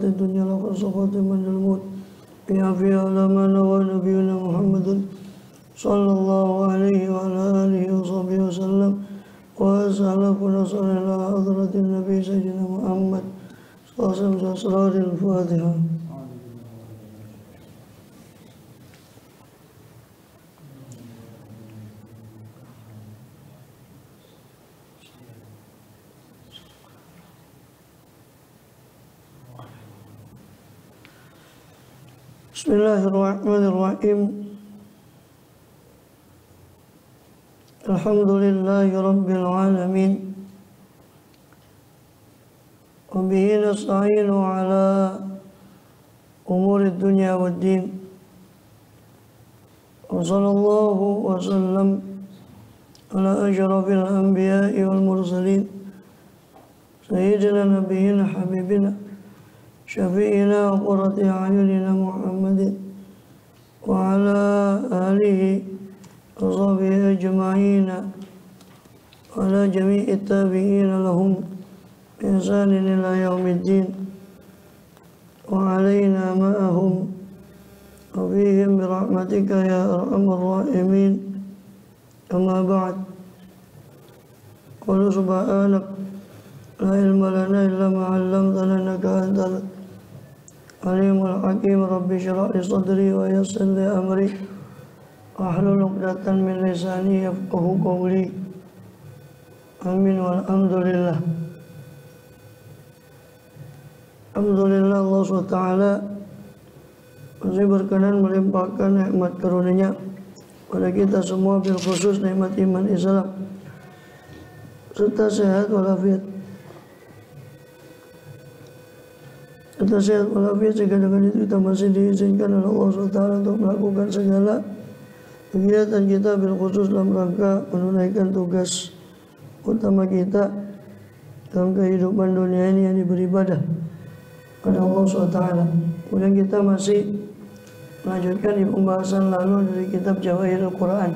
صفات الدنيا لا كصفات من الموت يعفي على ما نوى نبينا محمد صلى الله عليه وعلى آله وصحبه وسلم وأسألك ونصر إلى حضرة النبي سيدنا محمد صلى أسرار الفاتحة. Bismillahirrahmanirrahim. Alhamdulillahi Rabbil Alamin. Wa bihi nasta'inu ala umuri dunya wad din. Wa sallallahu wa sallam ala asyrafil anbiya'i wal mursalin sayyidina nabiyyina habibina syafi'ina wa qurrati a'yunina Muhammadin wa ala alihi wa sahbihi ajma'ina wa ala jami'i tabi'ina lahum bi ihsanin ila yaumiddin wa alaina ma'ahum wa fihim bi rahmatika ya arhamar rahimin. Amma ba'd. Qul subhanak la ilma lana illa ma 'allamtana innaka antal alimul hakim. Rabbi shrah li sadri wa yassir li amri wahlul 'uqdatam min lisani yafqahu qawli. Amin walhamdulillah. Alhamdulillah Allah SWT masih berkenan melimpahkan nikmat karunia pada kita semua, bil khusus nikmat iman Islam serta sehat walafiat. Kita sehat walafiat sehingga dengan itu kita masih diizinkan oleh Allah SWT untuk melakukan segala kegiatan kita bil khusus dalam rangka menunaikan tugas utama kita dalam kehidupan dunia ini, yang beribadah kepada Allah SWT. Kemudian kita masih melanjutkan di pembahasan lalu dari kitab Jawahirul Quran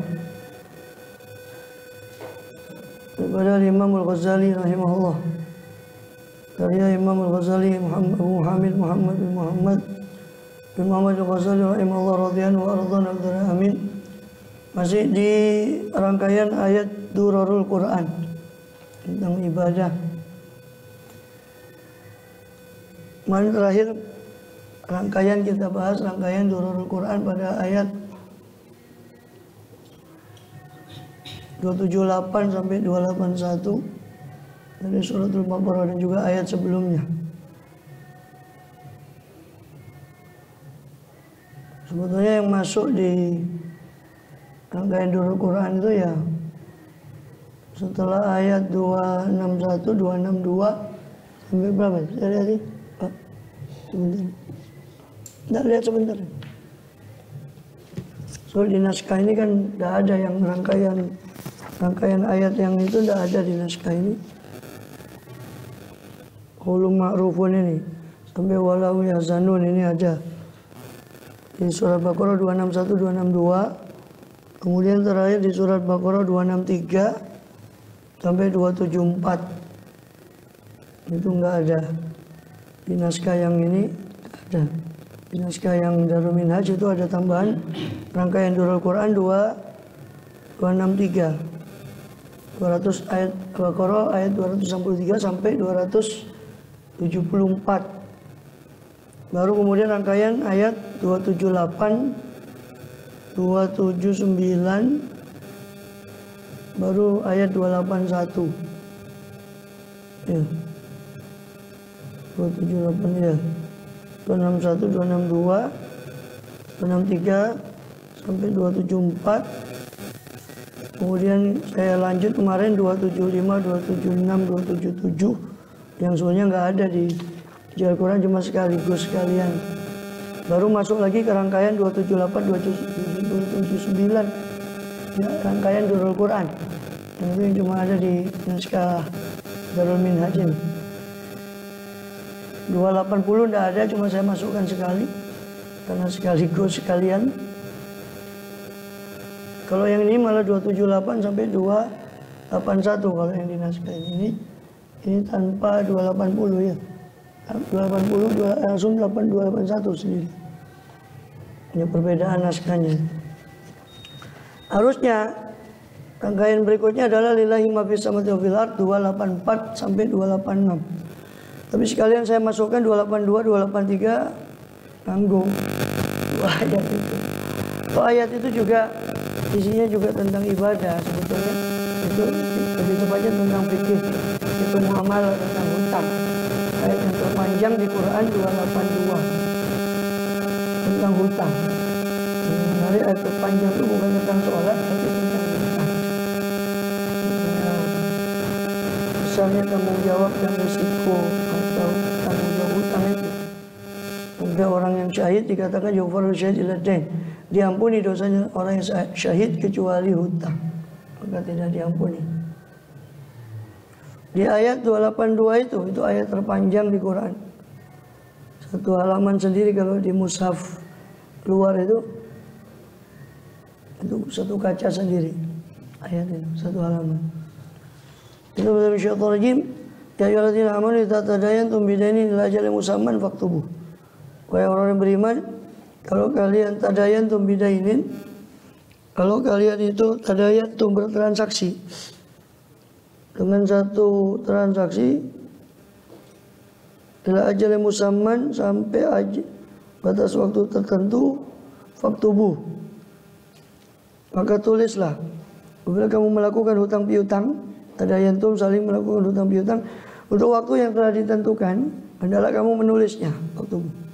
daripada Imam Al-Ghazali rahimahullah. Karya Imam Al-Ghazali Abu Hamid Muhammad bin Muhammad Al-Ghazali rahimahullah radhiyallahu anhu amin. Masih di rangkaian ayat Durarul Quran tentang ibadah. Kemarin terakhir rangkaian kita bahas rangkaian Durarul Quran pada ayat 278 sampai 281 dari suratul Baqarah dan juga ayat sebelumnya. Sebetulnya yang masuk di rangkaian Durarul Quran itu ya setelah ayat 261, 262 sampai berapa? Saya lihat sih. Sebentar. Tidak lihat sebentar. Soal di naskah ini kan tidak ada yang rangkaian ayat yang itu, tidak ada di naskah ini. Qulum ma'rufun ini sampai walau yahzanun ini ada di surat Baqarah 261, 262. Kemudian terakhir di surat Baqarah 263 sampai 274. Itu enggak ada di naskah yang ini, ada. Di naskah yang Darul Minhaj itu ada tambahan rangkaian Durarul Quran 263. 200 ayat Baqarah ayat 263 sampai 274. Baru kemudian rangkaian ayat 278, 279, baru ayat 281. Ya. 278 ya. 261, 262, 263 sampai 274. Kemudian saya lanjut kemarin 275, 276, 277 yang sebenarnya nggak ada di Al-Quran, cuma sekaligus sekalian. Baru masuk lagi ke rangkaian 278, 279 ya, rangkaian Durarul Quran. Dan itu yang cuma ada di naskah Darul Minhaj ini. 280 tidak ada, cuma saya masukkan sekali karena sekaligus sekalian. Kalau yang ini malah 278 sampai 281 kalau yang di naskah ini tanpa 280 ya. 280 langsung 8281 sendiri. Ini perbedaan naskahnya. Harusnya rangkaian berikutnya adalah lillahi ma fis samawati wa fil ard 284 sampai 286. Tapi sekalian saya masukkan 282, 283 nanggung dua ayat itu. Ayat itu juga isinya juga tentang ibadah sebetulnya. Itu lebih tepatnya tentang fikih, itu muamalah tentang hutang. Ayat yang terpanjang di Quran 282 tentang hutang. Menarik, ayat terpanjang itu bukan tentang sholat tapi tentang hutang. Misalnya tanggung jawab dan risiko atau tanggung jawab hutang itu. Ada orang yang syahid dikatakan yughfaru syahid ila dain, diampuni dosanya orang yang syahid kecuali hutang, maka tidak diampuni. Di ayat 282 itu ayat terpanjang di Quran. Satu halaman sendiri kalau di mushaf luar itu satu kaca sendiri. Ayat itu satu halaman. Itu dari syaitan rajim. Ya ayyuhalladzina amanu idza tadayantum bidainin ila ajalin musamman faktubuh. Wahai orang yang beriman, kalau kalian tadayantum bidainin, kalau kalian itu tadayantum bertransaksi dengan satu transaksi ila ajalin musamman sampai batas waktu tertentu, faktubuh, maka tulislah. Apabila kamu melakukan hutang piutang, tadayantum saling melakukan hutang piutang untuk waktu yang telah ditentukan, hendaklah kamu menulisnya. Faktubuh.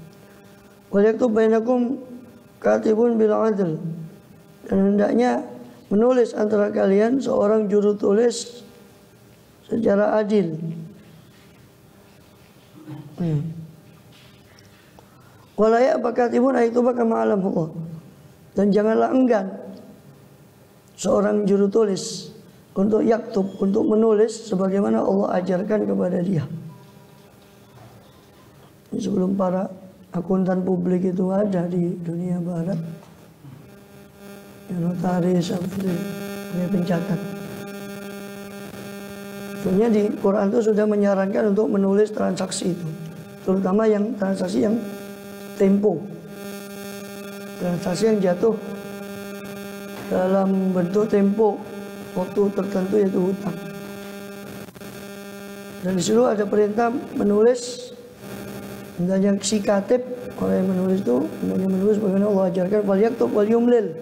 Wal yaktub bainakum katibun bil adl, dan hendaknya menulis antara kalian seorang juru tulis secara adil. Walaya bakatibun ayatuba kama alam Allah, dan janganlah enggan seorang juru tulis untuk yaktub, untuk menulis sebagaimana Allah ajarkan kepada dia. Sebelum para akuntan publik itu ada di dunia barat, yang notaris, pencatat. Sebenarnya di Quran itu sudah menyarankan untuk menulis transaksi itu, terutama yang transaksi yang tempo, transaksi yang jatuh dalam bentuk tempo waktu tertentu, yaitu hutang. Dan di situ ada perintah menulis. Hendaknya si katib, orang yang menulis itu hendaknya menulis bagaimana Allah ajarkan, wal yaktub wal yumlil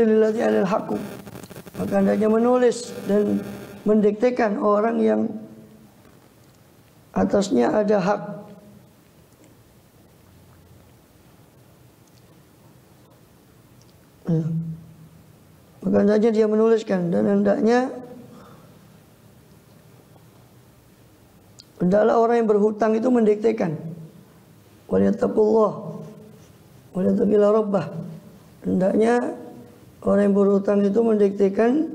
lillati 'alal haqq, maka hendaknya menulis dan mendiktekan orang yang atasnya ada hak. Maka hendaknya dia menuliskan, dan hendaklah orang yang berhutang itu mendiktekan. Walyattaqullah walyattaqilla rabbah. Hendaknya orang yang berhutang itu mendiktekan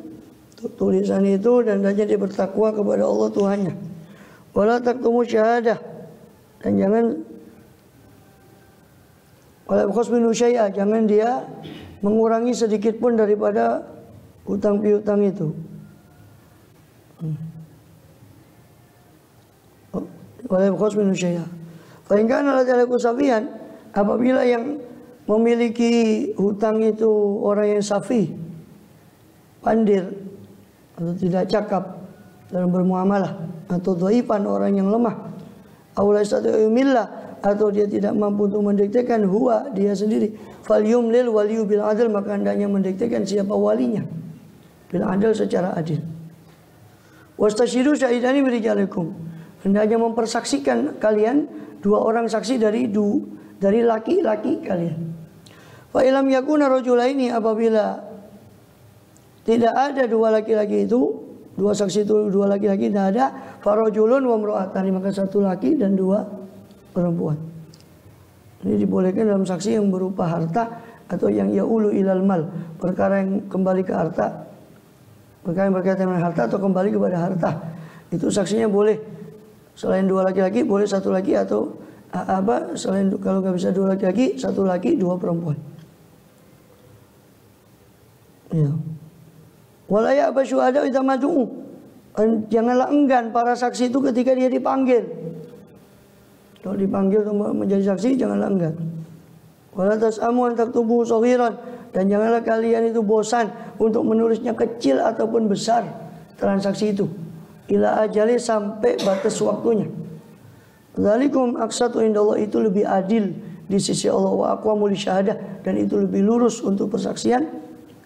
tulisan itu, dan hendaknya dia bertakwa kepada Allah Tuhannya. Wala taktumu syahadah, dan jangan wala khosminu syai'a, jangan dia mengurangi sedikit pun daripada hutang piutang itu. Wala khosminu syai'a. Fa in kana ladzalika safihan, apabila yang memiliki hutang itu orang yang safi, pandir atau tidak cakap dalam bermuamalah, atau dhaifan, orang yang lemah, aula yastati'umillah, atau dia tidak mampu untuk mendiktekan huwa, dia sendiri, falyumlil waliyu bil adl, maka hendaknya mendiktekan siapa walinya bil adl, secara adil. Wastasyidu syahidani min rijalikum, hendaknya mempersaksikan kalian dua orang saksi dari laki-laki kalian. Fa ilam yakuna rajulaini, apabila tidak ada dua laki-laki itu, dua saksi itu dua laki-laki tidak ada, farajulun wa imra'atani, maka satu laki dan dua perempuan. Ini dibolehkan dalam saksi yang berupa harta atau yang yaulu ilal mal, perkara yang kembali ke harta, perkara yang berkaitan dengan harta atau kembali kepada harta. Itu saksinya boleh selain dua laki-laki, boleh satu laki, atau selain, kalau nggak bisa dua laki-laki, satu laki dua perempuan. Ya. Walaya abasyuhada idza mad'u, janganlah enggan para saksi itu ketika dia dipanggil. Kalau dipanggil untuk menjadi saksi janganlah enggan. Wala tas'amu an taktubu saghiran, dan janganlah kalian itu bosan untuk menulisnya kecil ataupun besar transaksi itu. Ila ajali, sampai batas waktunya. Dzalikum aqsatu indallah, itu lebih adil di sisi Allah, wa aqwamu lisyahadah, dan itu lebih lurus untuk persaksian.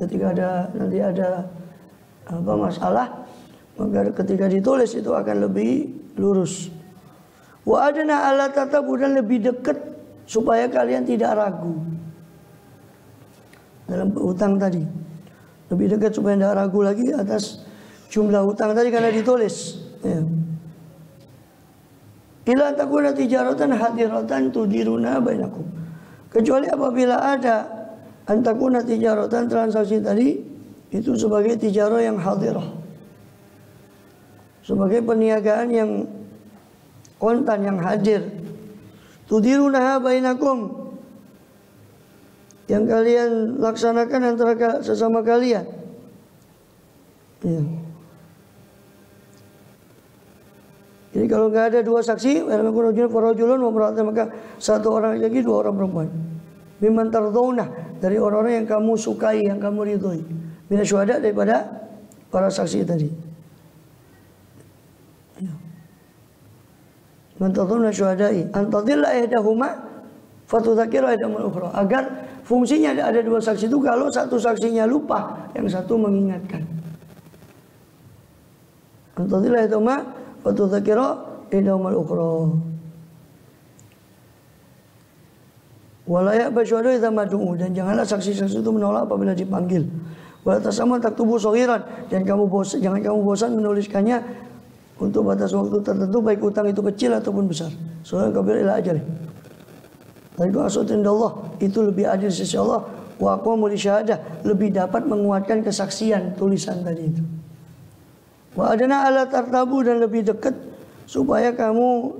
Ketika nanti ada masalah, maka ketika ditulis itu akan lebih lurus. Wa adna alla tatabu, dan lebih dekat supaya kalian tidak ragu. Dalam hutang tadi lebih dekat supaya tidak ragu lagi atas jumlah hutang tadi karena ditulis. Ya. Ila takuna tijaratan hadiratan tudiruna bainakum, kecuali apabila ada antakuna tijaratan, transaksi tadi itu sebagai tijarah yang hadirah, sebagai perniagaan yang kontan, yang hadir. Tudiruna bainakum, yang kalian laksanakan antara sesama kalian. Ya. Jadi kalau nggak ada dua saksi, maka satu orang lagi, dua orang perempuan. Mimman tardawna, dari orang-orang yang kamu sukai, yang kamu ridhoi. Mina syuhada, daripada para saksi tadi. Man tardawna syuhada'i antadilla ihdahuma fatudzakkira ihdahumul ukhra, agar fungsinya ada dua saksi itu kalau satu saksinya lupa, yang satu mengingatkan. Antadilla ihdahuma fatudzakkira ihdahumul ukhra. Wala ya'ba syuhada idza mad'u, dan janganlah saksi-saksi itu menolak apabila dipanggil. Wala tasamma taktubu saghiran, dan jangan kamu bosan menuliskannya untuk batas waktu tertentu, baik utang itu kecil ataupun besar. Soalnya kabir ila ajali. Dan itu aqsatu indallah, itu lebih adil sisi Allah. Wa aqwamu lisyahadah, lebih dapat menguatkan kesaksian tulisan tadi itu. Wa adna ala tartabu, dan lebih dekat supaya kamu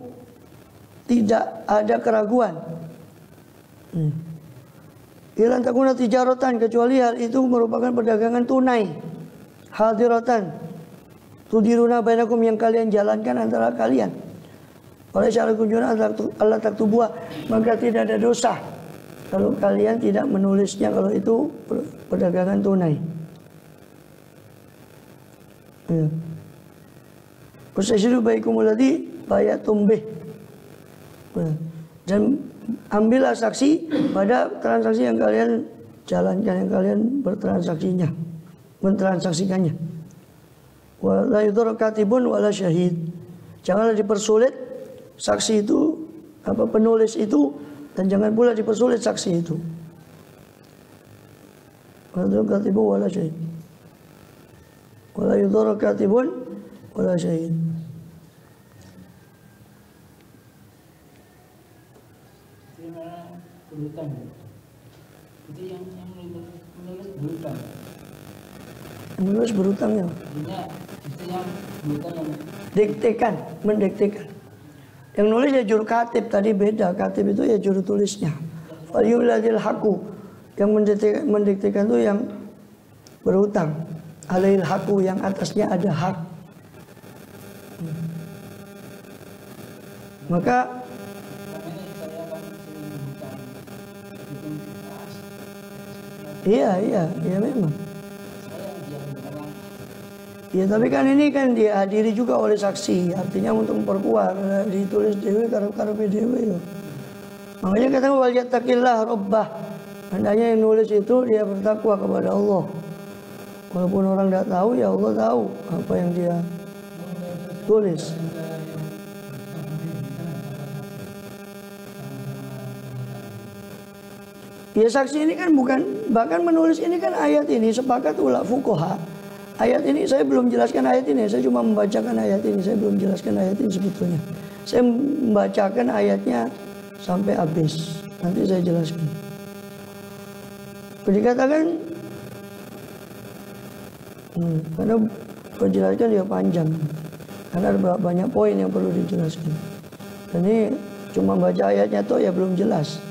tidak ada keraguan. Ilan takuna tijaratan, kecuali hal itu merupakan perdagangan tunai. Hadiratan tudiruna bainakum, yang kalian jalankan antara kalian. Oleh syarat kunjungan Allah taktubuha, maka tidak ada dosa kalau kalian tidak menulisnya, kalau itu perdagangan tunai. Wastasyiru baikumul ladzi bayatum bih, dan ambillah saksi pada transaksi yang kalian jalankan, yang kalian mentransaksikannya. Wala yudhar katibun wala syahid, janganlah dipersulit saksi itu, penulis itu, dan jangan pula dipersulit saksi itu. Wala yudhar katibun wala syahid, wala yudhar katibun wala syahid. Berhutang itu yang menulis berhutang. Menulis berhutang ya. Itu yang berhutang yang diktekan, mendiktekan. Yang nulis ya juru katib, tadi beda. Katib itu ya juru tulisnya. Falyuladil haku, yang mendiktekan itu yang berhutang. Alail haku, yang atasnya ada hak. Maka iya memang. Ya tapi kan ini kan dihadiri juga oleh saksi, artinya untuk memperkuat, ditulis dewe karep-karep dewe. Makanya kata wal yattaqillah rabbah, hendaknya yang nulis itu dia bertakwa kepada Allah. Walaupun orang tidak tahu, ya Allah tahu apa yang dia tulis. Ya saksi ini kan bukan, bahkan menulis ini kan ayat ini sepakat ulama fuqaha. Ayat ini saya belum jelaskan ayat ini, saya cuma membacakan ayat ini, saya belum jelaskan ayat ini sebetulnya. Saya membacakan ayatnya sampai habis, nanti saya jelaskan. Dikatakan, karena penjelasan dia panjang, karena ada banyak poin yang perlu dijelaskan. Dan ini cuma baca ayatnya toh ya belum jelas.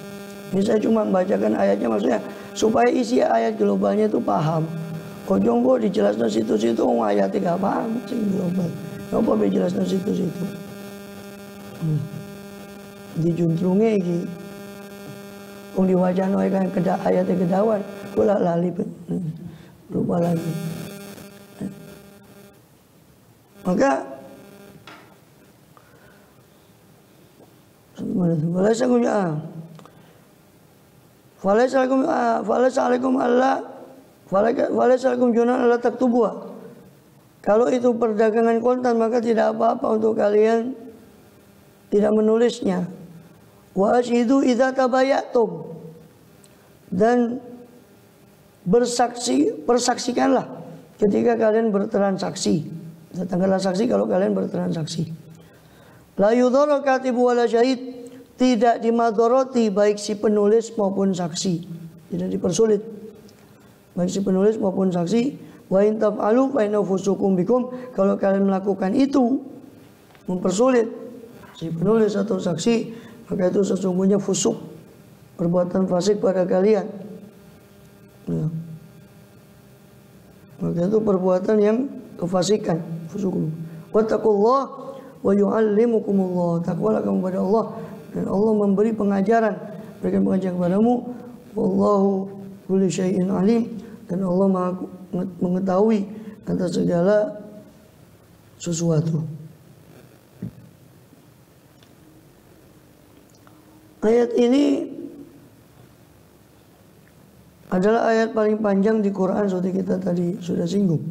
Ini saya cuma membacakan ayatnya, maksudnya supaya isi ayat globalnya itu paham. Kojong kok dijelaskan situ-situ, ayatnya gak paham sih global. Kenapa dijelaskan situ-situ? dijuntrunge iki. Wong diwacana kan ayate kedawan, kula lali lupa lagi. Maka Falaisalakum junan alla taktubuha. Kalau itu perdagangan kontan maka tidak apa-apa untuk kalian tidak menulisnya. Wa ashidu idza tabayatum. Dan persaksikanlah ketika kalian bertransaksi. Datangkanlah saksi kalau kalian bertransaksi. La yudhara katibu wala syahid. Tidak dimadoroti baik si penulis maupun saksi. Tidak dipersulit baik si penulis maupun saksi. Wa in taf'alu fa innahu fusuqum bikum. Kalau kalian melakukan itu mempersulit si penulis atau saksi, maka itu sesungguhnya fusuk, perbuatan fasik pada kalian. Ya. Maka itu perbuatan yang kefasikan, fusukum. Wattaqullah wa yu'allimukumullah. Takwalah kamu kepada Allah dan Allah memberi pengajaran, berikan pengajaran kepadamu. Wallahu kulli syai'in alim. Dan Allah Maha mengetahui atas segala sesuatu. Ayat ini adalah ayat paling panjang di Quran seperti kita tadi sudah singgung.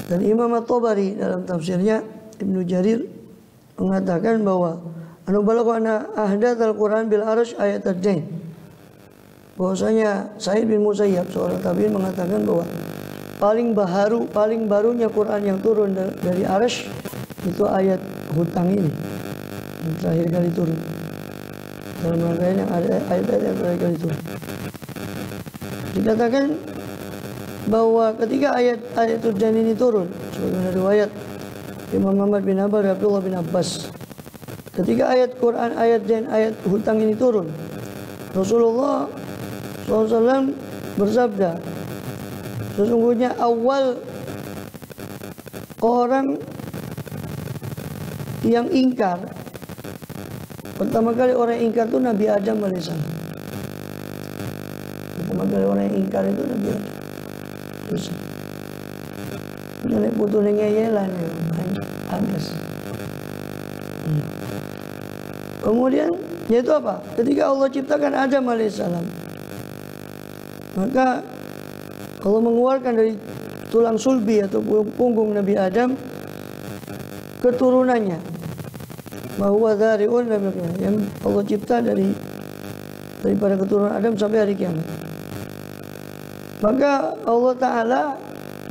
Dan Imam At-Tabari dalam tafsirnya, Ibnu Jarir mengatakan bahwa anu balagha ana ahdatsal Quran bil arsh ayat ad-dain. Bahwasanya Sa'id bin Musayyab seorang tabi'in mengatakan bahwa paling barunya Quran yang turun dari arsh itu ayat hutang ini yang terakhir kali turun. Dalam rangkaian yang ada ayat-ayat yang terakhir kali turun. Dikatakan bahwa ketika ayat Hujan ini turun, sebagaimana riwayat Imam Muhammad bin Hanbal dan Abdullah bin Abbas, ketika ayat Quran, ayat dan ayat hutang ini turun, Rasulullah SAW bersabda, sesungguhnya awal orang yang ingkar, pertama kali orang yang ingkar itu Nabi Adam alaihissalam. Pertama kali orang yang ingkar itu Nabi Adam. Terus nenek putu nengeyelan ya, anjas. Kemudian yaitu apa? Ketika Allah ciptakan Adam alaihissalam, maka Allah mengeluarkan dari tulang sulbi atau punggung Nabi Adam keturunannya, bahwa dzari'un yang Allah cipta daripada keturunan Adam sampai hari kiamat. Maka Allah Ta'ala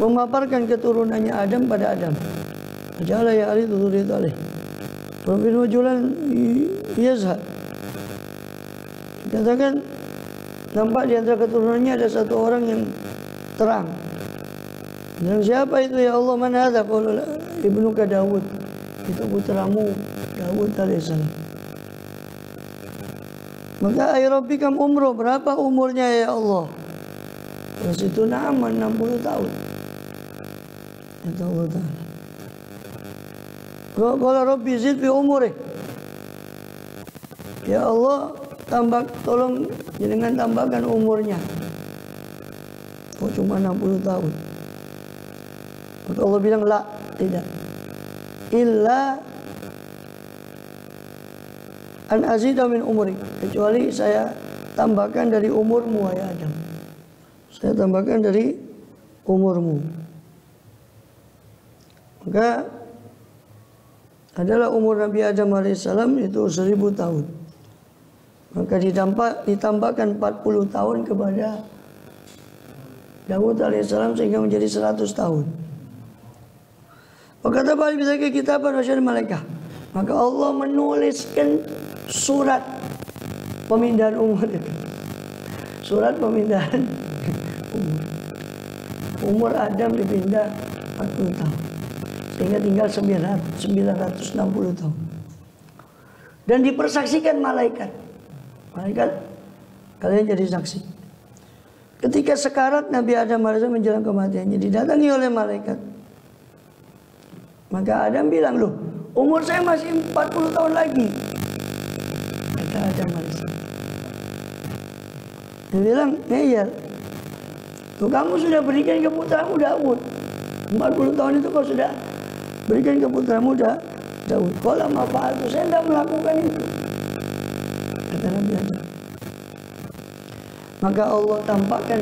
memaparkan keturunannya Adam pada Adam. Jala ya ali dzurriyyat alih. Rabbil wajulan yazhar. Dikatakan nampak di antara keturunannya ada satu orang yang terang. Dan siapa itu ya Allah? Man hadza? Qala ibnuka Daud. Itu putramu Daud alaihissalam. Maka ay rabbikam umru, berapa umurnya ya Allah? Terus itu nama 60 tahun. Kata Allah Ta'ala. Qala rabbi zid fi umurih. Ya Allah, tolong jangan tambahkan umurnya. Oh, cuma 60 tahun. Maka Allah bilang la, tidak. Illa an azida min umri, kecuali saya tambahkan dari umurmu ya Adam. Saya tambahkan dari umurmu. Maka adalah umur Nabi Adam alaihissalam itu 1000 tahun. Maka ditambahkan 40 tahun kepada Daud alaihissalam sehingga menjadi 100 tahun. Maka balik bisa ke kitab wasyar malaikat. Maka Allah menuliskan surat pemindahan umur. Surat pemindahan umur. Umur Adam dipindah 40 tahun. Sehingga tinggal 960 tahun. Dan dipersaksikan malaikat. Malaikat, kalian jadi saksi. Ketika sekarat Nabi Adam AS menjelang kematiannya, didatangi oleh malaikat. Maka Adam bilang, loh, umur saya masih 40 tahun lagi. Dia bilang, ngeyel. Tuh kamu sudah berikan ke putramu Daud. 40 tahun itu kau sudah berikan ke putramu Daud. Qala ma fa'altu, saya tidak melakukan itu. Kata Nabi Adam. Maka Allah tampakkan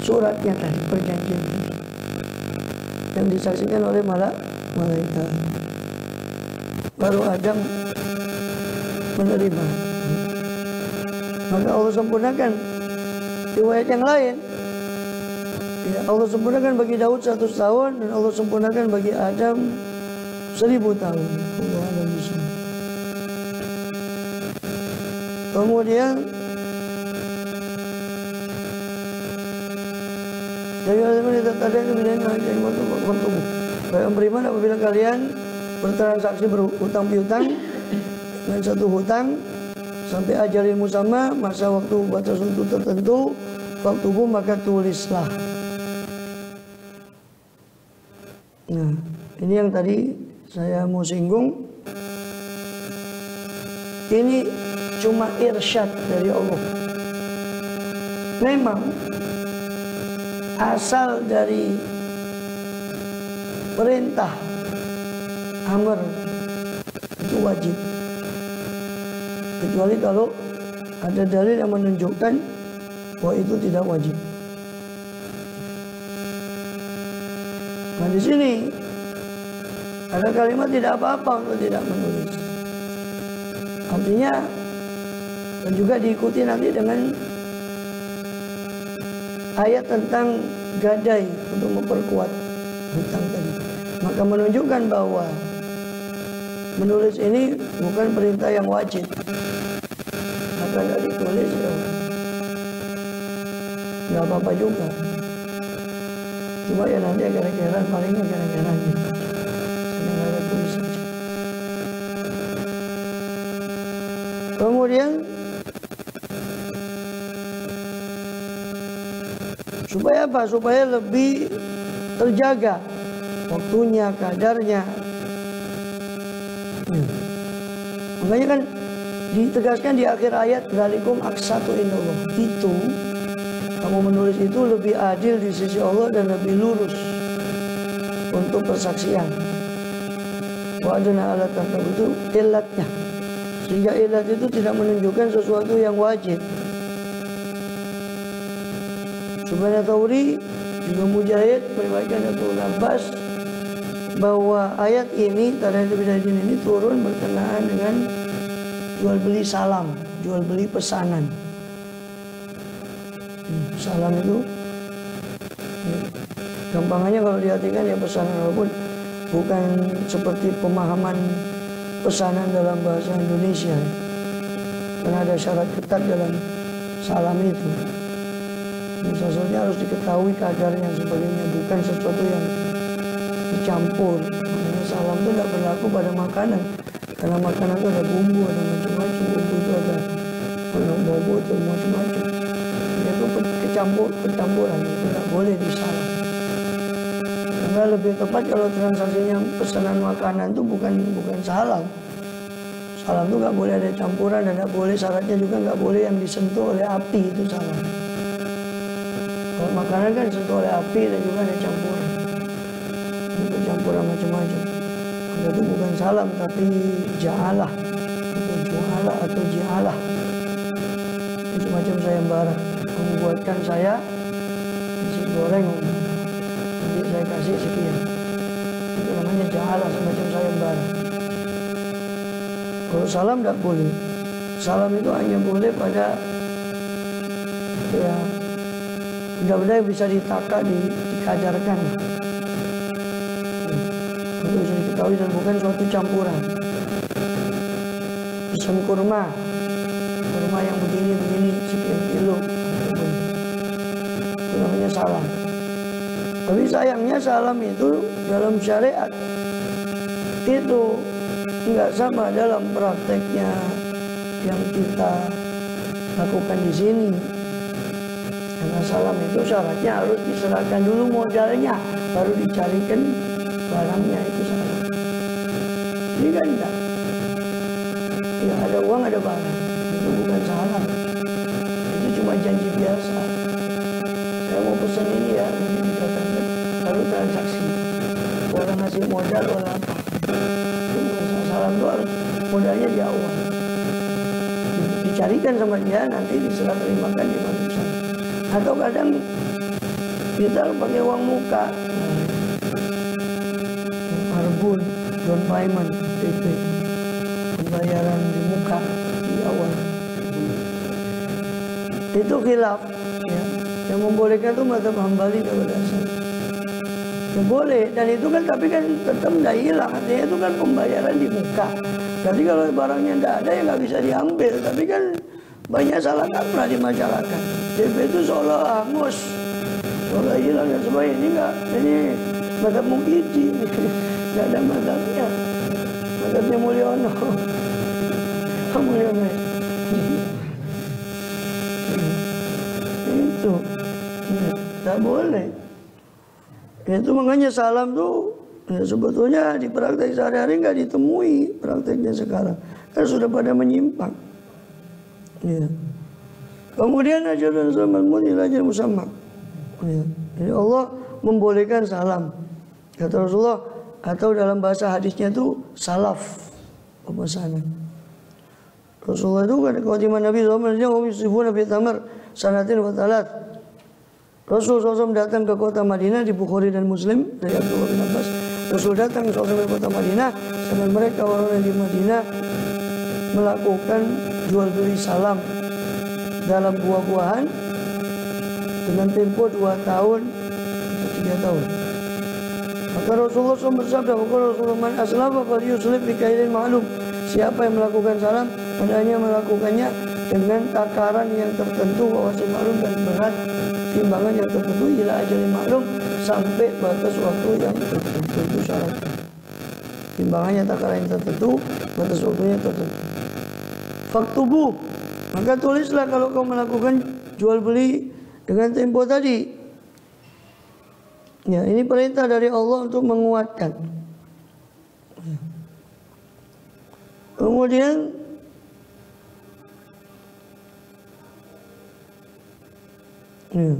suratnya tadi, perjanjian tadi, yang disaksikan oleh malaikat. Baru Adam menerima. Maka Allah sempurnakan riwayat yang lain. Ya, Allah sempurnakan bagi Daud 100 tahun dan Allah sempurnakan bagi Adam 1000 tahun. Allah alam bismillah. Kemudian dari alaman itu tadi kemudian yang bertemu. Yang beriman apabila kalian bertransaksi berhutang piutang dengan satu hutang sampai ajalin musamma, masa waktu batas waktu tertentu, waktu pun maka tulislah. Nah, ini yang tadi saya mau singgung. Ini cuma irsyad dari Allah. Memang asal dari perintah amr itu wajib, kecuali kalau ada dalil yang menunjukkan bahwa itu tidak wajib. Nah di sini ada kalimat tidak apa-apa untuk tidak menulis. Artinya dan juga diikuti nanti dengan ayat tentang gadai untuk memperkuat hutang tadi. Maka menunjukkan bahwa menulis ini bukan perintah yang wajib. Maka tidak ditulis ya nggak apa-apa juga. Cuma ya nanti gara-gara palingnya gara-gara gitu. Senang ada tulis saja. Kemudian supaya apa? Supaya lebih terjaga waktunya, kadarnya. Makanya kan ditegaskan di akhir ayat dzalikum aqsatu indallah. Itu kamu menulis itu lebih adil di sisi Allah dan lebih lurus untuk persaksian. Wa adna ala taqwa itu ilatnya. Sehingga ilat itu tidak menunjukkan sesuatu yang wajib. Subhana Tawri juga Mujahid meriwayatkan Abdul Abbas bahwa ayat ini tanda bidajin ini turun berkenaan dengan jual beli salam, jual beli pesanan. Salam itu gampangannya kalau diartikan ya pesanan, walaupun bukan seperti pemahaman pesanan dalam bahasa Indonesia, karena ada syarat ketat dalam salam itu. Sesuatunya harus diketahui kadarnya sebagainya, bukan sesuatu yang dicampur. Makanya salam itu tidak berlaku pada makanan, karena makanan itu ada bumbu, ada macam-macam. Bumbu itu ada bumbu itu macam-macam. Itu kecampuran, itu tidak boleh disalam. Karena lebih tepat kalau transaksinya pesanan makanan itu bukan salam. Salam itu nggak boleh ada campuran dan nggak boleh, syaratnya juga nggak boleh yang disentuh oleh api, itu salam. Kalau makanan kan disentuh oleh api dan juga ada campuran. Itu campuran macam-macam. Kalau itu bukan salam tapi ja'alah atau ju'alah atau ji'alah. Itu semacam sayembara. Membuatkan saya nasi goreng, nanti saya kasih sekian. Itu namanya ja'alah, semacam sayembara. Kalau salam tidak boleh. Salam itu hanya boleh pada ya benda-benda yang bisa ditata, dikadarkan. Itu bisa diketahui dan bukan suatu campuran. Pesan kurma yang begini sekian kilo, itu namanya salam. Tapi sayangnya salam itu dalam syariat itu nggak sama dalam prakteknya yang kita lakukan di sini. Karena salam itu syaratnya harus diserahkan dulu modalnya, baru dicarikan barangnya, itu salam. Ini kan enggak. Ya ada uang ada barang, itu bukan salam. Itu cuma biasa. Saya mau pesan ini ya, nanti didatangkan, lalu transaksi. Orang ngasih modal, orang apa? Salam itu harus modalnya di awal. Dicarikan sama dia, nanti diserah terimakan di barisan. Atau kadang kita pakai uang muka, arbun, down payment, DP, pembayaran di muka di awal. Itu khilaf, ya. Yang membolehkan itu mazhab Hambali kepada asal. Ya boleh, dan itu kan tapi kan tetap tidak hilang, artinya itu kan pembayaran di muka. Jadi kalau barangnya tidak ada ya nggak bisa diambil, tapi kan banyak salah kaprah di masyarakat. DP itu seolah hangus, seolah hilang dan sebagainya. Ini enggak, ini mazhab Muqyiti, nggak ada mazhabnya. Mazhabnya Mulyono. Mulyono. Itu tak boleh. Itu makanya salam tuh ya sebetulnya di praktek sehari-hari nggak ditemui prakteknya sekarang. Kan sudah pada menyimpang. Ya. Kemudian ajaran zaman ajar musammak. Ya. Jadi Allah membolehkan salam. Kata Rasulullah atau dalam bahasa hadisnya itu salaf pemesanan. Rasulullah itu kan kalau Nabi SAW Nabi Tamar sanatin wa talat. Rasul SAW datang ke kota Madinah di Bukhari dan Muslim dari Abdullah bin Abbas. Rasul datang ke kota Madinah sambil mereka orang di Madinah melakukan jual beli salam dalam buah-buahan dengan tempo 2 tahun atau 3 tahun. Maka Rasulullah SAW bersabda, Rasulullah man aslama falyuslib bi kailin ma'lum. Siapa yang melakukan salam hendaknya melakukannya dengan takaran yang tertentu, wawasan maklum dan berat timbangan yang tertentu, ila ajalin maklum, sampai batas waktu yang tertentu. Itu syarat. Timbangannya takaran yang tertentu, batas waktunya tertentu. Faktubu, maka tulislah kalau kau melakukan jual beli dengan tempo tadi. Ya, ini perintah dari Allah untuk menguatkan. Kemudian ya.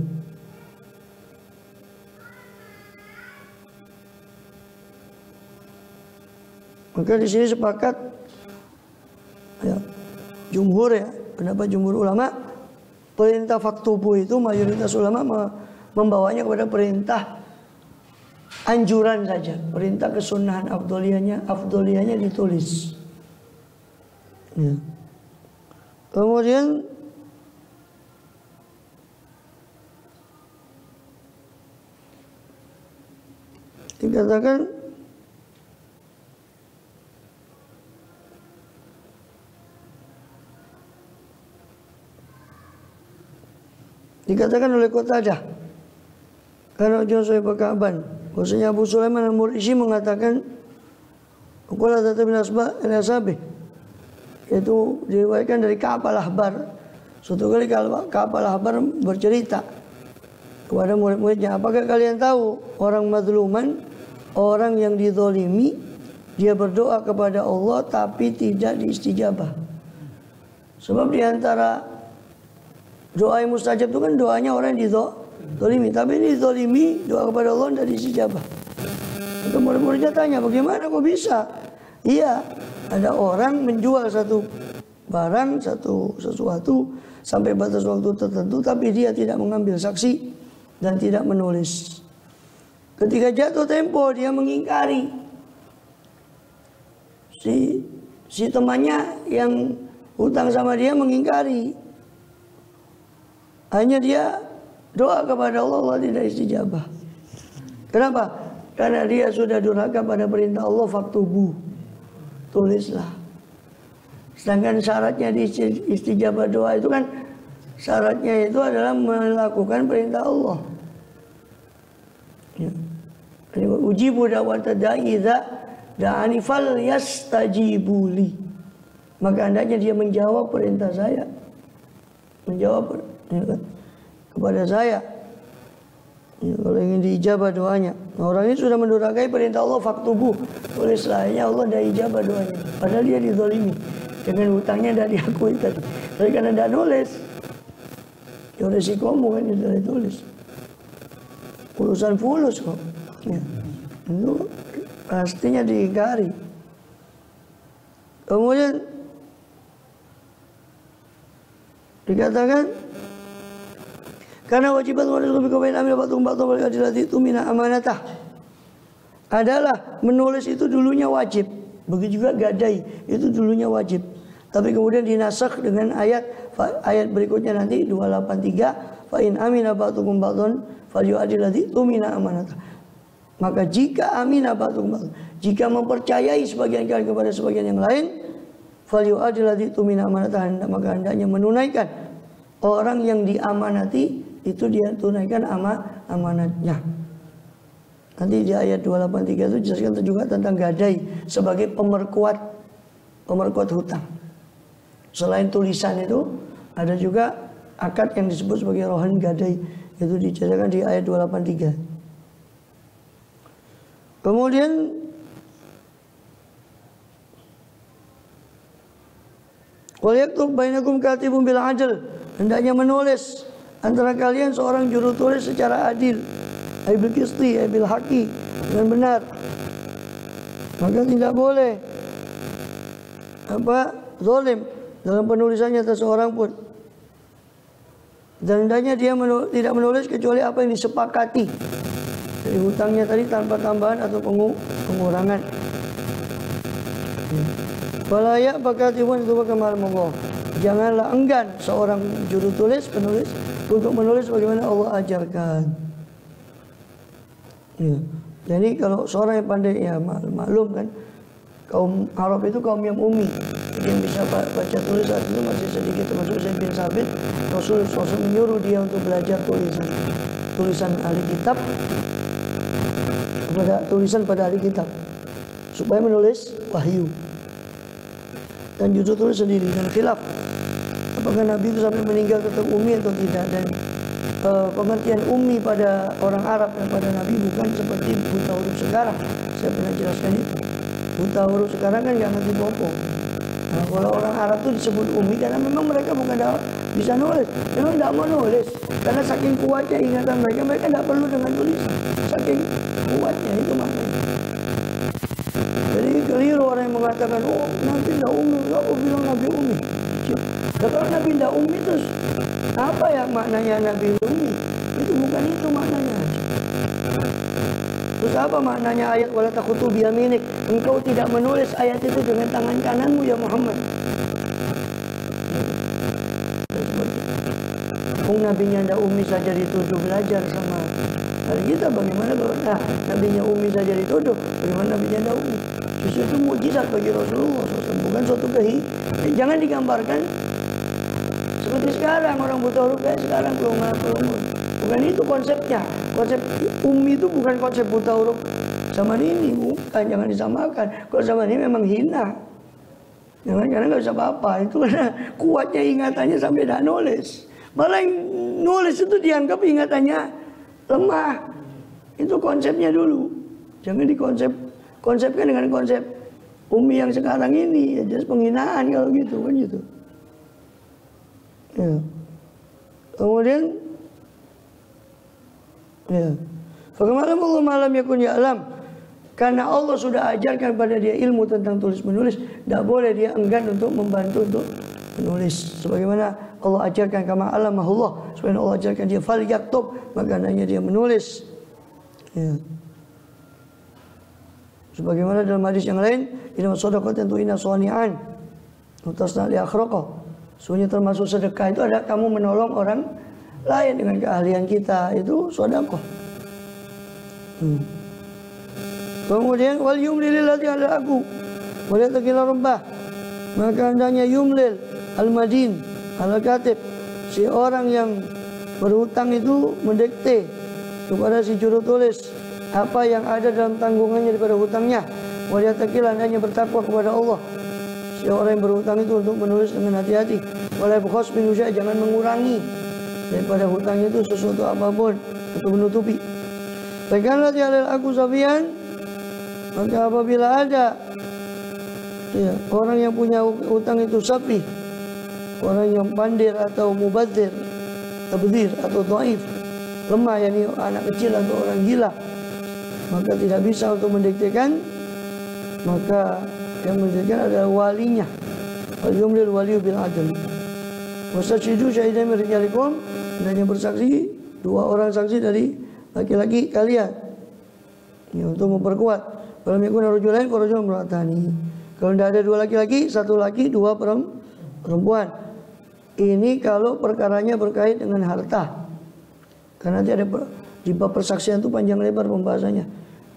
Maka di sini sepakat ya, jumhur ya, pendapat jumhur ulama, perintah faktubu itu mayoritas ulama membawanya kepada perintah anjuran saja, perintah kesunahan, afdoliyahnya ditulis. Ya. Kemudian dikatakan oleh Qatadah karena Joshua Bakaban, bahwasanya Abu Sulaiman al-Murisi mengatakan qala Zata bin Asbah itu diriwayatkan dari Ka'ab al-Ahbar. Suatu kali Ka'ab al-Ahbar bercerita kepada murid-muridnya, apakah kalian tahu orang mazluman, orang yang dizalimi, dia berdoa kepada Allah tapi tidak diistijabah. Sebab di antara doa yang mustajab itu kan doanya orang yang dizalimi, tapi ini dizalimi, doa kepada Allah tidak diistijabah. Itu murid-muridnya tanya, bagaimana kok bisa? Iya, ada orang menjual satu barang, sesuatu sampai batas waktu tertentu, tapi dia tidak mengambil saksi dan tidak menulis. Ketika jatuh tempo dia mengingkari. Si temannya yang hutang sama dia mengingkari. Hanya dia doa kepada Allah, Allah tidak istijabah. Kenapa? Karena dia sudah durhaka pada perintah Allah, faktubu, tulislah. Sedangkan syaratnya di istijabah doa itu kan syaratnya itu adalah melakukan perintah Allah. Ya. Ujibu da'wata da'i idza da'ani fal yastajibuli. Maka hendaknya dia menjawab perintah saya. Menjawab ya kan, kepada saya. Ya, kalau ingin diijabah doanya. Nah, orang ini sudah mendurhakai perintah Allah, faktubu, tulislah. Ya Allah dah ijabah doanya. Padahal dia dizalimi. Dengan hutangnya dah diakui tadi. Tapi karena dah nulis, Ya resikomu kan sudah ditulis. Urusan fulus kok. Ya. Itu pastinya diingkari. Kemudian dikatakan karena wajibat itu mina amanatah adalah menulis itu dulunya wajib. Begitu juga gadai itu dulunya wajib. Tapi kemudian dinasakh dengan ayat berikutnya nanti 283 fa in amina ba'dukum ba'dun falyu'addi alladzi tumina amanatah. Maka jika amina ba'dukum ba'dun, jika mempercayai sebagian kalian kepada sebagian yang lain, falyu'addi alladzi tumina amanatah, maka hendaknya menunaikan orang yang diamanati itu dia tunaikan amanatnya. Nanti di ayat 283 itu dijelaskan juga tentang gadai sebagai pemerkuat hutang. Selain tulisan itu ada juga akad yang disebut sebagai rohan gadai, itu dijelaskan di ayat 283. Kemudian wal yaktub bainakum katibun bil adl, hendaknya menulis antara kalian seorang juru tulis secara adil, ay bil qisti, ay bil haqi, dengan benar. Maka tidak boleh zalim dalam penulisannya atas seorang pun. Dan hendaknya dia tidak menulis kecuali apa yang disepakati. Jadi hutangnya tadi tanpa tambahan atau pengurangan. Wala ya'bakatibun itu kama Allah. Janganlah enggan seorang juru tulis, penulis untuk menulis bagaimana Allah ajarkan. Ya. Jadi kalau seorang yang pandai, ya maklum kan, kaum Arab itu kaum yang ummi. Jadi yang bisa baca tulis saat itu masih sedikit, termasuk Zaid bin Sabit. Rasul menyuruh dia untuk belajar tulisan ahli kitab, pada ahli kitab, supaya menulis wahyu. Dan juru tulis sendiri, dan khilaf apakah Nabi itu sampai meninggal tetap ummi atau tidak. Dan pengertian ummi pada orang Arab dan pada Nabi bukan seperti buta huruf sekarang. Saya pernah jelaskan itu. Buta huruf sekarang kan nggak ngerti popo. Nah, kalau orang Arab itu disebut ummi karena memang mereka bukan bisa nulis. Memang tidak mau nulis karena saking kuatnya ingatan mereka tidak perlu dengan tulisan. Saking kuatnya itu maknanya. Jadi keliru orang yang mengatakan, oh Nabi tidak ummi, aku bilang Nabi ummi. Kalau Nabi tidak ummi terus apa ya maknanya Nabi ummi? Itu bukan itu maknanya. Terus apa maknanya ayat wala taqutu biyaminik? Engkau tidak menulis ayat itu dengan tangan kananmu ya Muhammad. Nabinya tidak ummi saja dituduh belajar sama kita, bagaimana kalau nabinya ummi saja dituduh, bagaimana nabinya tidak ummi? Justru itu mukjizat bagi Rasulullah SAW, bukan suatu jangan digambarkan seperti sekarang orang buta huruf kayak sekarang belum. Bukan itu konsepnya. Konsep ummi itu bukan konsep buta huruf zaman ini, bukan, jangan disamakan. Kalau zaman ini memang hina. Karena nggak bisa apa-apa. Itu karena kuatnya ingatannya sampai tidak nulis. Malah yang nulis itu dianggap ingatannya lemah. Itu konsepnya dulu. Jangan konsepkan dengan konsep ummi yang sekarang ini. Ya jelas penghinaan kalau gitu kan gitu. Ya. Kemudian ya. Bagaimana Allah malam yakun ya'lam, karena Allah sudah ajarkan pada dia ilmu tentang tulis menulis, tidak boleh dia enggan untuk membantu untuk menulis. Sebagaimana Allah ajarkan kama alamahullah, supaya Allah ajarkan dia fal yaktub, maka hendaknya dia menulis. Ya. Sebagaimana dalam hadis yang lain, inna shadaqatan tu'ina shani'an utasna li akhraqa. Sebenarnya termasuk sedekah itu ada kamu menolong orang lain dengan keahlian kita, itu sedekah. Kemudian wal yumlil lillati ala aku wa la taqila rabbah, maka hendaknya yumlil al-madin al-katib, si orang yang berhutang itu mendikte kepada si juru tulis apa yang ada dalam tanggungannya daripada hutangnya. Wa la taqila, hendaknya bertakwa kepada Allah si orang yang berhutang itu untuk menulis dengan hati-hati. Wala bukhas min usya, jangan mengurangi daripada hutangnya itu sesuatu apapun untuk menutupi. Bagaimana tiada aku safian, maka apabila ada ya, orang yang punya hutang itu safi, orang yang pandir atau mubadzir, tabdzir atau dhaif, lemah, yakni anak kecil atau orang gila, maka tidak bisa untuk mendiktekan. Maka yang mendiktekan adalah walinya. Wal yumlil waliyu bil adl. Wastashidu syahidan min rijalikum, dan yang bersaksi 2 orang saksi dari laki-laki kalian. Ya, untuk memperkuat. Kalau yakun rajulain wa rajulun imra'atani. Kalau tidak ada 2 laki-laki, 1 laki, 2 perempuan. Ini kalau perkaranya berkait dengan harta. Karena nanti ada di bab persaksian itu panjang lebar pembahasannya.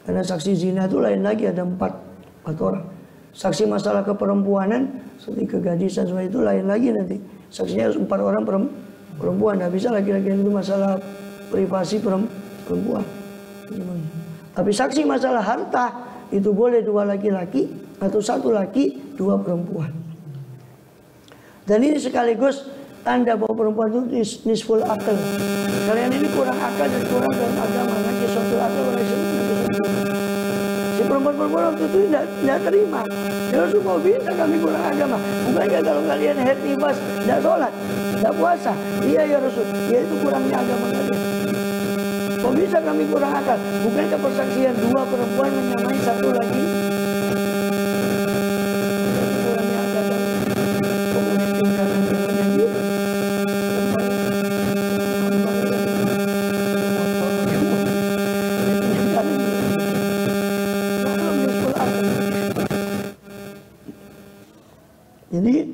Karena saksi zina itu lain lagi, ada 4 orang. Saksi masalah keperempuanan seperti kegadisan semua itu lain lagi nanti. Saksinya harus 4 orang perempuan. Tidak bisa laki-laki itu masalah privasi perempuan. Tapi saksi masalah harta itu boleh 2 laki-laki atau 1 laki 2 perempuan. Dan ini sekaligus tanda bahwa perempuan itu nisful akal. Kalian ini kurang akal dan kurang dalam agama. Nanti suatu akal orang Islam. Si perempuan-perempuan waktu itu tidak terima. Ya Rasulullah, bisa kami kurang agama. Bukankah kalau kalian haid nifas tidak sholat, tidak puasa? Iya ya Rasul, ya itu kurangnya agama kalian. Kok bisa kami kurang akal? Bukankah persaksian 2 perempuan menyamai 1 laki? Jadi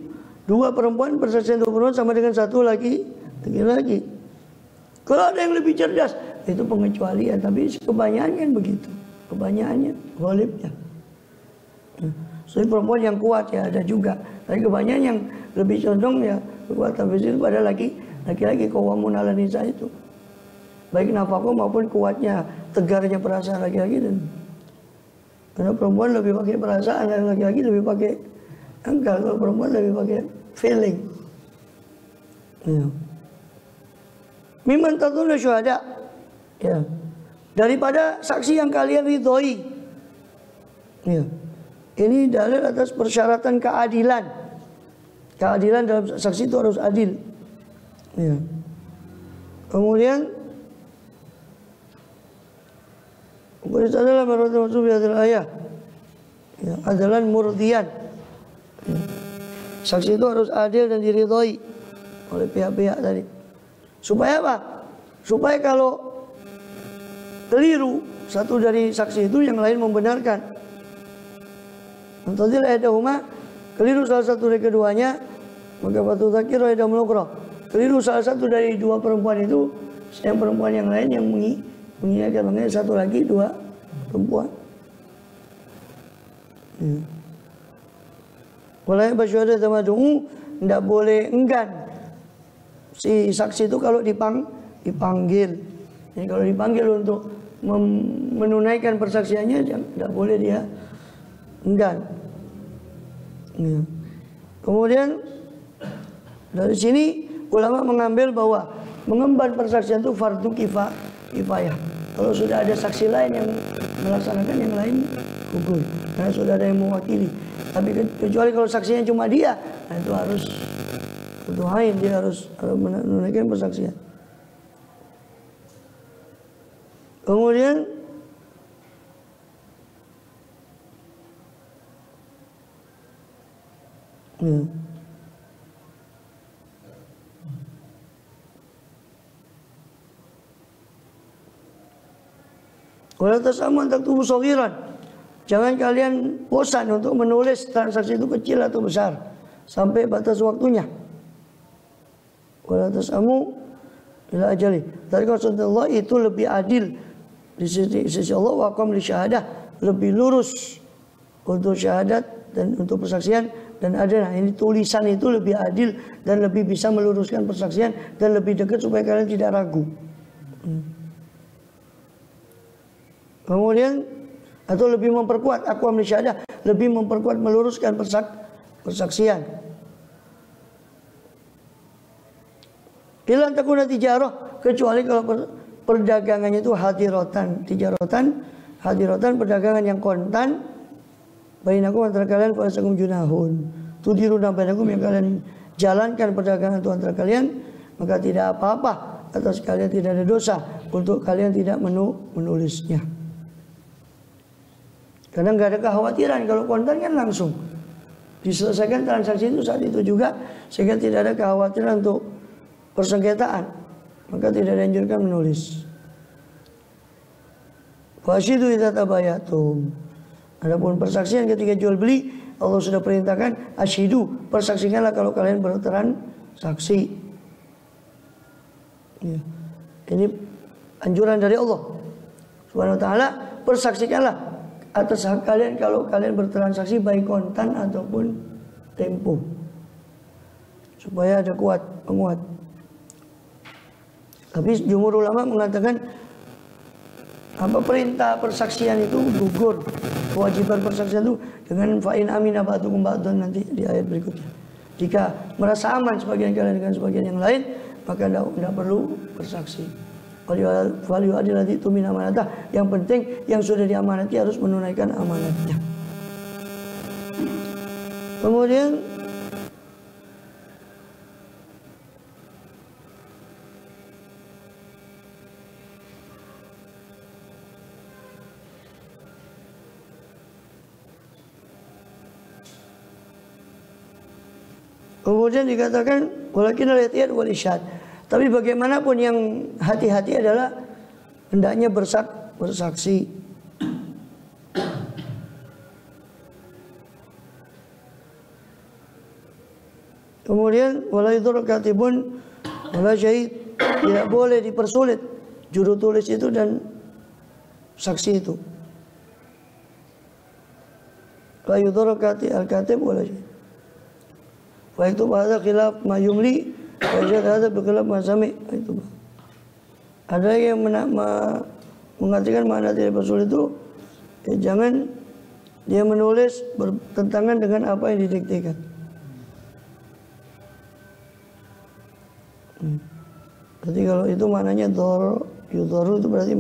2 perempuan persaksian 2 perempuan sama dengan 1 laki-laki. Kalau ada yang lebih cerdas, itu pengecualian. Tapi kebanyakan kan begitu. Kebanyakannya, ghalibnya. Soalnya perempuan yang kuat ya ada juga. Tapi kebanyakan yang lebih condong ya kekuatan fisik pada laki-laki qawamun 'alan nisa itu. Baik nafkah maupun kuatnya, tegarnya perasaan laki-laki. Dan karena perempuan lebih pakai perasaan dan laki-laki lebih pakai akal. Kalau perempuan lebih pakai feeling. Ya. Mimman tatuna syuhada. Ya. Daripada saksi yang kalian ridhoi. Ya. Ini dalil atas persyaratan keadilan. Keadilan dalam saksi itu harus adil. Ya. Kemudian adalah maksud ayat. Ya, adalah murdian. Ya. Saksi itu harus adil dan diridhoi oleh pihak-pihak tadi. Supaya apa? Supaya kalau keliru satu dari saksi itu, yang lain membenarkan. Antadil aidahuma, keliru salah satu dari keduanya, maka fatudzakiru aidahumul ukhra. Keliru salah satu dari 2 perempuan itu, yang perempuan yang lain yang mengingatkan, makanya 1 lagi 2 perempuan. Walaya basyuhada tamadu'u, tidak boleh enggan si saksi itu kalau dipanggil. Jadi kalau dipanggil untuk menunaikan persaksiannya, tidak boleh dia enggan. Ya. Kemudian dari sini ulama mengambil bahwa mengemban persaksian itu fardu kifayah. Kalau sudah ada saksi lain yang melaksanakan, yang lain gugur, karena sudah ada yang mewakili. Tapi kecuali kalau saksinya cuma dia, nah itu harus berdoain, dia harus menunaikan persaksian. Kemudian wala tasamu an taktubu saghiran. Jangan kalian bosan untuk menulis transaksi itu kecil atau besar sampai batas waktunya. Wala tasamu ila ajali. Dari Rasulullah itu lebih adil di sisi Allah, wa aqam li syahadah, lebih lurus untuk syahadat dan untuk persaksian, dan ada ini tulisan itu lebih adil dan lebih bisa meluruskan persaksian dan lebih dekat supaya kalian tidak ragu. Kemudian atau lebih memperkuat aqwam li syahadah, lebih memperkuat meluruskan persaksian. Ila takuna tijarah, kecuali kalau perdagangannya itu hadiratan, tijaratan, hadiratan, perdagangan yang kontan. Bainakum antara kalian falasakum junahun. Tudiruna bainakum, yang kalian jalankan perdagangan itu antara kalian, maka tidak apa-apa atas kalian tidak ada dosa untuk kalian tidak menulisnya. Karena nggak ada kekhawatiran, kalau kontan kan langsung diselesaikan transaksi itu saat itu juga, sehingga tidak ada kekhawatiran untuk persengketaan, maka tidak dianjurkan menulis. Fasyidu idza tabayatum. Adapun persaksian ketika jual beli, Allah sudah perintahkan asyidu, persaksikanlah kalau kalian bertransaksi. Ya. Ini anjuran dari Allah Subhanahu wa taala, persaksikanlah atas hak kalian kalau kalian bertransaksi baik kontan ataupun tempo, supaya ada penguat. Tapi jumhur ulama mengatakan apa perintah persaksian itu gugur, kewajiban persaksian itu dengan fa'in amina ba'dukum ba'dan nanti di ayat berikutnya. Jika merasa aman sebagian kalian dengan sebagian yang lain, maka tidak perlu bersaksi. Waliyu adilati itu min amanatah. Yang penting yang sudah diamanati harus menunaikan amanatnya. Kemudian dikatakan walakin al-ihtiyat wal isyad. Tapi bagaimanapun yang hati-hati adalah hendaknya bersaksi. Kemudian wala yudhur katibun wala syahid, tidak boleh dipersulit juru tulis itu dan saksi itu. La yudhur al-katib wala syahid. Wa itu bahasa khilaf mayumli. Ada berkelab masami itu. Ada yang mengatakan makna tidak bersulit itu jangan dia menulis bertentangan dengan apa yang didiktekan. Berarti kalau itu maknanya yudharu itu berarti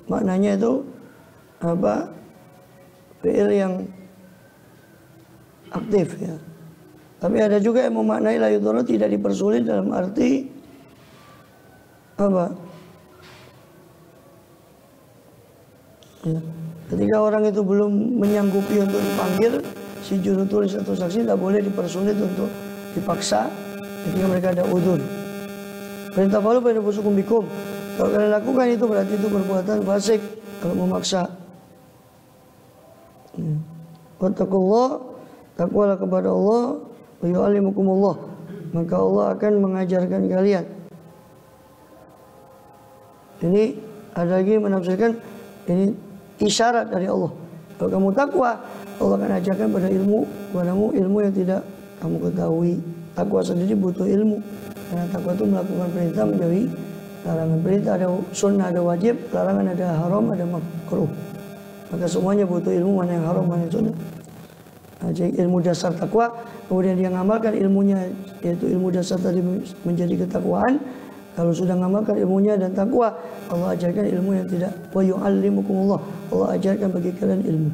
maknanya itu apa? Fi'il yang aktif ya. Tapi ada juga yang memaknai la yudhara tidak dipersulit dalam arti apa? Ya. Ketika orang itu belum menyanggupi untuk dipanggil si juru tulis atau saksi, tidak boleh dipersulit untuk dipaksa ketika mereka ada udzur. Perintah falu pada fusukum bikum. Kalau kalian lakukan itu berarti itu perbuatan fasik kalau memaksa. Wattaqullah, takwalah kepada Allah. Yu'allimukumullah, maka Allah akan mengajarkan kalian. Ini ada lagi menafsirkan ini isyarat dari Allah. Kalau kamu takwa, Allah akan ajarkan pada padamu ilmu yang tidak kamu ketahui. Takwa sendiri butuh ilmu, karena takwa itu melakukan perintah menjauhi larangan. Perintah ada sunnah, ada wajib, larangan ada haram, ada makruh. Maka semuanya butuh ilmu, mana yang haram, mana yang sunnah. Jadi ilmu dasar takwa, kemudian dia ngamalkan ilmunya, yaitu ilmu dasar tadi menjadi ketakwaan. Kalau sudah ngamalkan ilmunya dan takwa, Allah ajarkan ilmu yang tidak wa yu'allimukumullah, Allah ajarkan bagi kalian ilmu.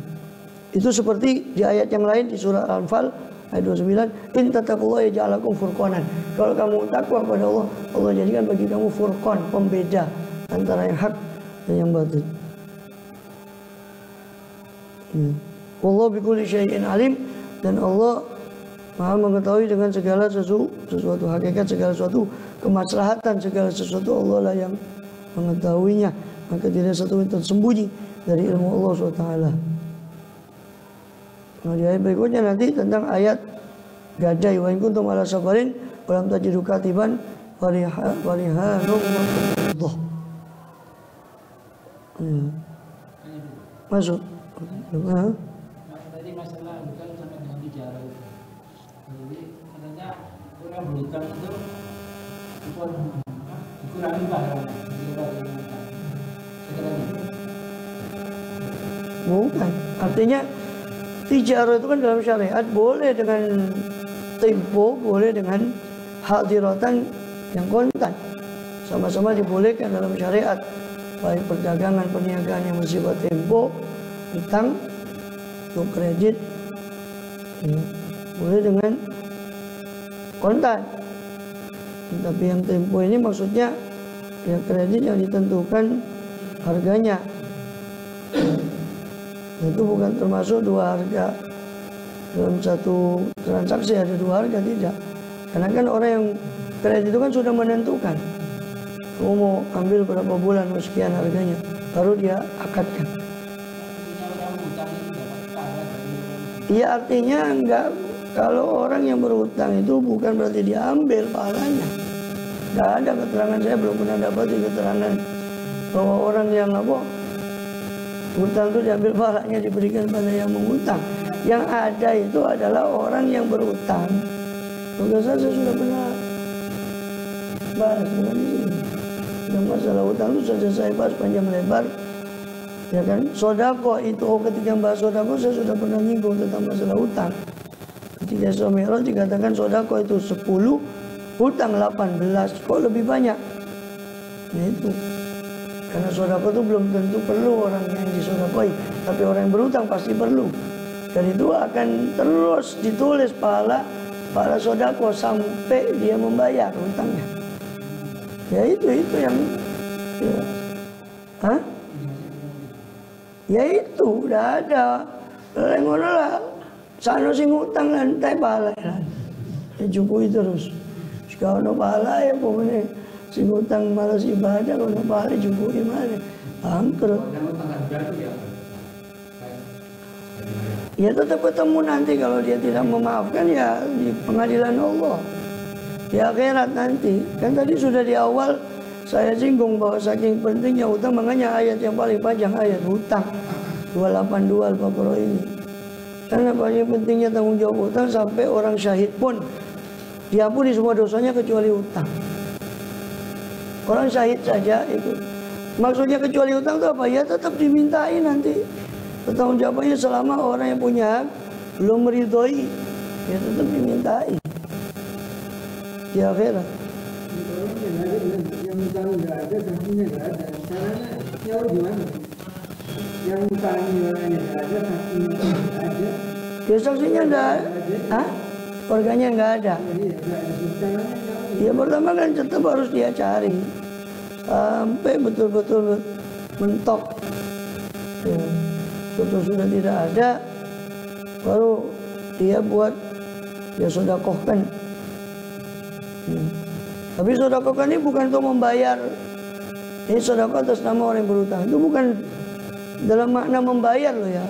Itu seperti di ayat yang lain di surah Al-Anfal ayat 29, in tattaqullaha yaj'al lakum furqanan. Kalau kamu takwa kepada Allah, Allah jadikan bagi kamu furqan, pembeda antara yang hak dan yang batil. Allah bikulli syai'in alim, dan Allah Maha mengetahui dengan segala sesuatu, hakikat segala sesuatu, kemaslahatan segala sesuatu, Allah lah yang mengetahuinya. Maka tidak satu yang tersembunyi dari ilmu Allah SWT. Nah, di ayat berikutnya nanti tentang ayat gadai, wa in kuntum ala safarin wa lam tajidu katiban farihanum maqbudah. Masuk. Tadi masalah hutang sama dengan bicara itu. Jadi katanya orang berhutang itu dikurangi pahalanya. Bukan. Artinya tijarah itu kan dalam syariat boleh dengan tempo, boleh dengan hadiratan yang kontan. Sama-sama dibolehkan dalam syariat. Baik perdagangan, perniagaan yang bersifat tempo, hutang, untuk kredit, ya, boleh dengan kontan. Tapi yang tempo ini maksudnya Ya, kredit yang ditentukan harganya. Itu bukan termasuk dua harga. Dalam satu transaksi ada dua harga, tidak. Karena kan orang yang kredit itu kan sudah menentukan. Kamu mau ambil berapa bulan, mau sekian harganya, baru dia akadkan. Iya, artinya enggak, kalau orang yang berhutang itu bukan berarti diambil pahalanya. Enggak ada keterangan, saya belum pernah dapat keterangan bahwa orang yang hutang itu diambil pahalanya diberikan pada yang mengutang. Yang ada itu adalah orang yang berhutang. Kalau saya sudah pernah bahas dengan ini. Dan masalah hutang itu saja saya bahas panjang lebar. Ya kan, sodako itu ketika bahas sodako saya sudah pernah nyinggung tentang masalah hutang. Ketika Isra Mi'raj dikatakan sodako itu 10, hutang 18, kok lebih banyak? Nah itu, karena sodako itu belum tentu perlu orang yang disodakoi, tapi orang yang berhutang pasti perlu. Dan itu akan terus ditulis pahala sodako sampai dia membayar hutangnya. Ya itu yang ya. Hah? Ya itu udah ada. Ngono lah. Sano sing utang lantai pahala lah. Ya jupui terus. Jika ono pahala ya pokoknya sing utang malas ibadah, ono pahala jupui mana. Bangkrut. Ya tetap ketemu nanti kalau dia tidak memaafkan ya di pengadilan Allah. Di akhirat nanti. Kan tadi sudah di awal saya singgung bahwa saking pentingnya hutang, makanya ayat yang paling panjang ayat hutang 282 Al-Baqarah ini. Karena paling pentingnya tanggung jawab hutang sampai orang syahid pun diampuni semua dosanya kecuali hutang. Orang syahid saja itu. Maksudnya kecuali hutang itu apa? Ya tetap dimintai nanti. Bertanggung jawabannya selama orang yang punya hak belum meridhoi, ya tetap dimintai di akhirat. Yang utang nggak ada, saksinya nggak ada. Caranya nyawa gimana? Yang utangnya nggak ada, saksinya nggak ada. Ya saksinya nggak, organnya nggak ada. Ya pertama kan tetap harus dia cari sampai betul-betul mentok. Ya, betul sudah tidak ada, baru dia buat dia sedekahkan. Tapi sedekah ini bukan untuk membayar. Ini sedekah atas nama orang yang berhutang. Itu bukan dalam makna membayar loh ya.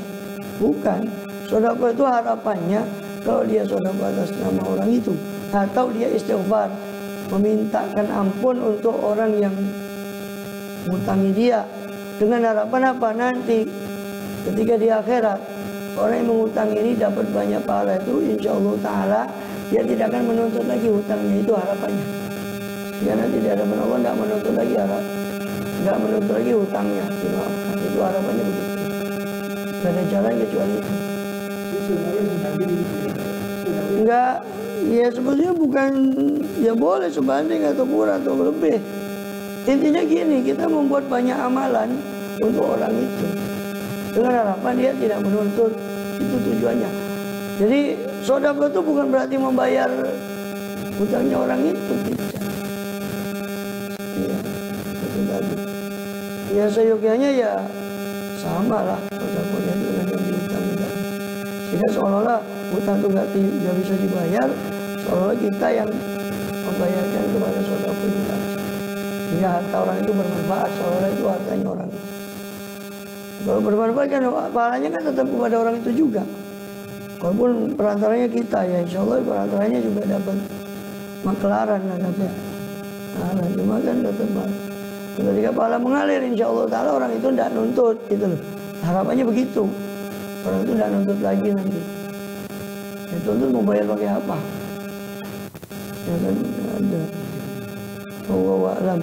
Bukan. Sedekah itu harapannya kalau dia sedekah atas nama orang itu, atau dia istighfar, memintakan ampun untuk orang yang menghutangi dia, dengan harapan apa? Nanti ketika di akhirat orang yang mengutang ini dapat banyak pahala itu, insya Allah Ta'ala dia tidak akan menuntut lagi hutangnya, itu harapannya. Ya nanti di hadapan Allah tidak menuntut lagi tidak menuntut lagi hutangnya, dimaafkan. Itu harapannya begitu. Tidak ada jalan kecuali itu. Enggak, ya sebetulnya bukan, ya boleh sebanding atau kurang atau lebih. Intinya gini, kita membuat banyak amalan untuk orang itu dengan harapan dia tidak menuntut, itu tujuannya. Jadi sedekah itu bukan berarti membayar hutangnya orang itu, tidak. Ya, itu tadi. Ya seyogyanya ya sama lah sedekahnya dengan yang dihutangi tadi. Sehingga seolah-olah hutang itu nggak bisa dibayar, seolah-olah kita yang membayarkan kepada sedekah itu tadi. Sehingga harta orang itu bermanfaat, seolah-olah itu hartanya orang. Kalau bermanfaat kan pahalanya kan tetap kepada orang itu juga. Walaupun perantaranya kita, ya insya Allah perantaranya juga dapat maklaran lah, dapat. Nah, cuma kan tetap ketika pahala mengalir, insya Allah Ta'ala orang itu tidak nuntut gitu loh. Harapannya begitu. Orang itu tidak nuntut lagi nanti. Ya tuntut mau bayar pakai apa? Ya kan ada. Wallahu a'lam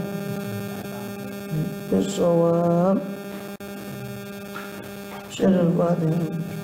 bis-shawab. Syarul Fatihah.